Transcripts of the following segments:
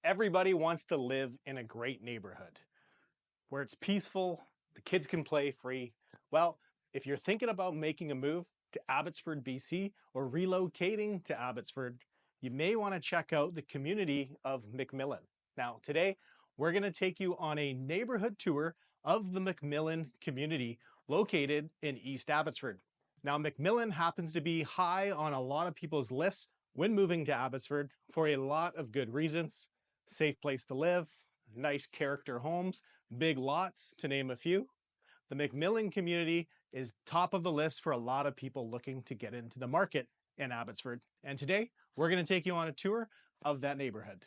Everybody wants to live in a great neighborhood where it's peaceful, the kids can play free. Well, if you're thinking about making a move to Abbotsford, BC, or relocating to Abbotsford, you may want to check out the community of McMillan. Now, today, we're going to take you on a neighborhood tour of the McMillan community located in East Abbotsford. Now, McMillan happens to be high on a lot of people's lists when moving to Abbotsford for a lot of good reasons. Safe place to live, nice character homes, big lots, to name a few. The McMillan community is top of the list for a lot of people looking to get into the market in Abbotsford. And today, we're going to take you on a tour of that neighborhood.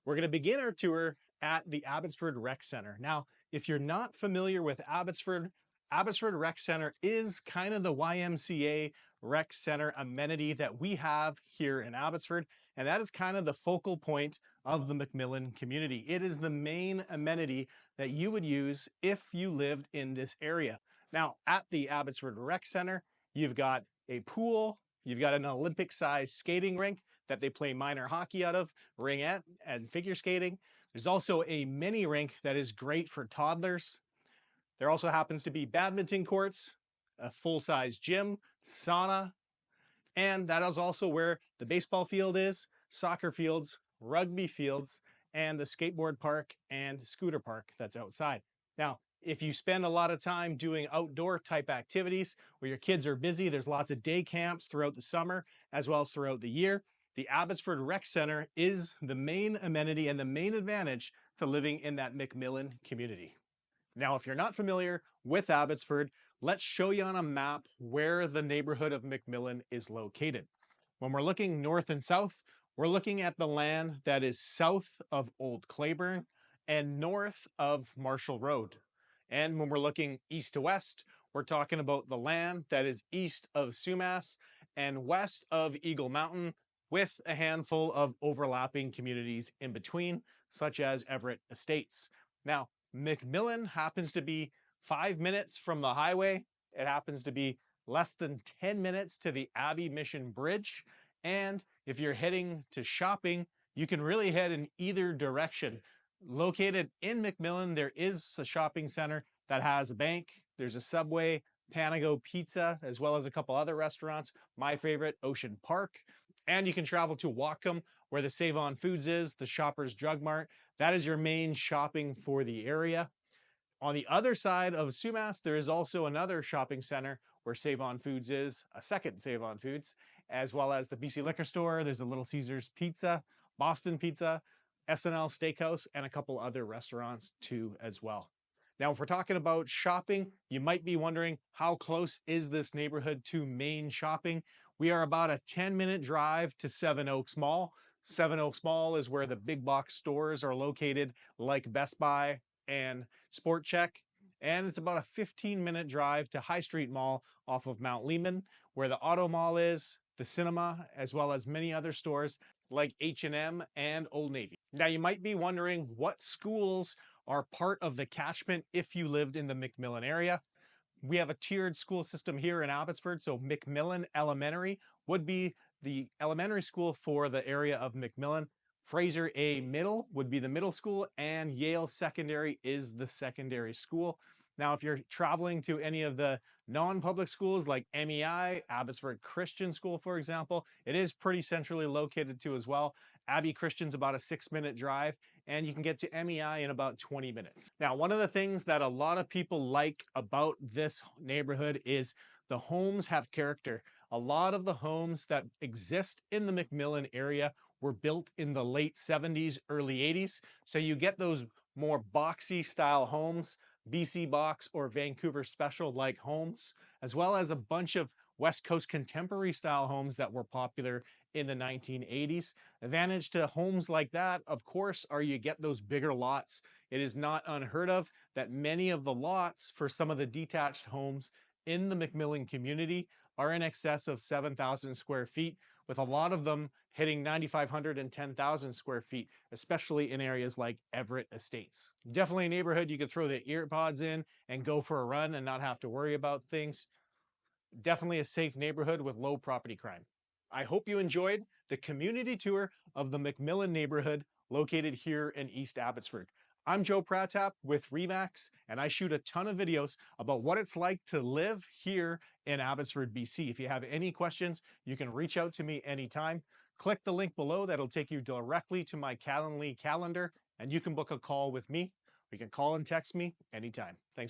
We're going to begin our tour at the Abbotsford Rec Centre. Now, if you're not familiar with Abbotsford, Abbotsford Rec Centre is kind of the YMCA Rec Centre amenity that we have here in Abbotsford, and that is kind of the focal point of the McMillan community. It is the main amenity that you would use if you lived in this area. Now, at the Abbotsford Rec Centre, you've got a pool, you've got an Olympic-sized skating rink that they play minor hockey out of, ringette, and figure skating. There's also a mini rink that is great for toddlers. There also happens to be badminton courts, a full-size gym, sauna, and that is also where the baseball field is, soccer fields, rugby fields, and the skateboard park and scooter park that's outside. Now, if you spend a lot of time doing outdoor type activities where your kids are busy, there's lots of day camps throughout the summer as well as throughout the year, the Abbotsford Rec Centre is the main amenity and the main advantage to living in that McMillan community. Now, if you're not familiar with Abbotsford, let's show you on a map where the neighborhood of McMillan is located. When we're looking north and south, we're looking at the land that is south of Old Claiborne and north of Marshall Road. And when we're looking east to west, we're talking about the land that is east of Sumas and west of Eagle Mountain, with a handful of overlapping communities in between, such as Everett Estates. Now, McMillan happens to be 5 minutes from the highway. It happens to be less than 10 minutes to the Abbey Mission Bridge. And if you're heading to shopping, you can really head in either direction. Located in McMillan, there is a shopping center that has a bank. There's a Subway, Panago Pizza, as well as a couple other restaurants. My favorite, Ocean Park. And you can travel to Whatcom, where the Save On Foods is, the Shoppers Drug Mart. That is your main shopping for the area. On the other side of Sumas, there is also another shopping center where Save On Foods is, a second Save On Foods, as well as the BC Liquor Store. There's a Little Caesars Pizza, Boston Pizza, SNL Steakhouse, and a couple other restaurants too as well. Now, if we're talking about shopping, you might be wondering, how close is this neighborhood to main shopping? We are about a 10-minute drive to Seven Oaks Mall. Seven Oaks Mall is where the big box stores are located, like Best Buy and Sport Chek. And it's about a 15-minute drive to High Street Mall off of Mount Lehman, where the Auto Mall is, the cinema, as well as many other stores like H&M and Old Navy. Now, you might be wondering what schools are part of the catchment if you lived in the McMillan area. We have a tiered school system here in Abbotsford, so McMillan Elementary would be the elementary school for the area of McMillan. Fraser A. Middle would be the middle school, and Yale Secondary is the secondary school. Now, if you're traveling to any of the non-public schools like MEI, Abbotsford Christian School, for example, it is pretty centrally located too as well. Abbey Christian's about a 6-minute drive, and you can get to MEI in about 20 minutes. Now, one of the things that a lot of people like about this neighborhood is the homes have character. A lot of the homes that exist in the McMillan area were built in the late 70s, early 80s. So you get those more boxy style homes, BC Box or Vancouver Special like homes, as well as a bunch of West Coast contemporary style homes that were popular in the 1980s. Advantage to homes like that, of course, are you get those bigger lots. It is not unheard of that many of the lots for some of the detached homes in the McMillan community are in excess of 7,000 square feet, with a lot of them hitting 9,500 and 10,000 square feet, especially in areas like Everett Estates. Definitely a neighborhood you could throw the earpods in and go for a run and not have to worry about things. Definitely a safe neighborhood with low property crime. I hope you enjoyed the community tour of the McMillan neighborhood located here in East Abbotsford. I'm Joe Pratap with Remax, and I shoot a ton of videos about what it's like to live here in Abbotsford, BC. If you have any questions, you can reach out to me anytime. Click the link below, that'll take you directly to my Calendly calendar, and you can book a call with me. You can call and text me anytime. Thanks.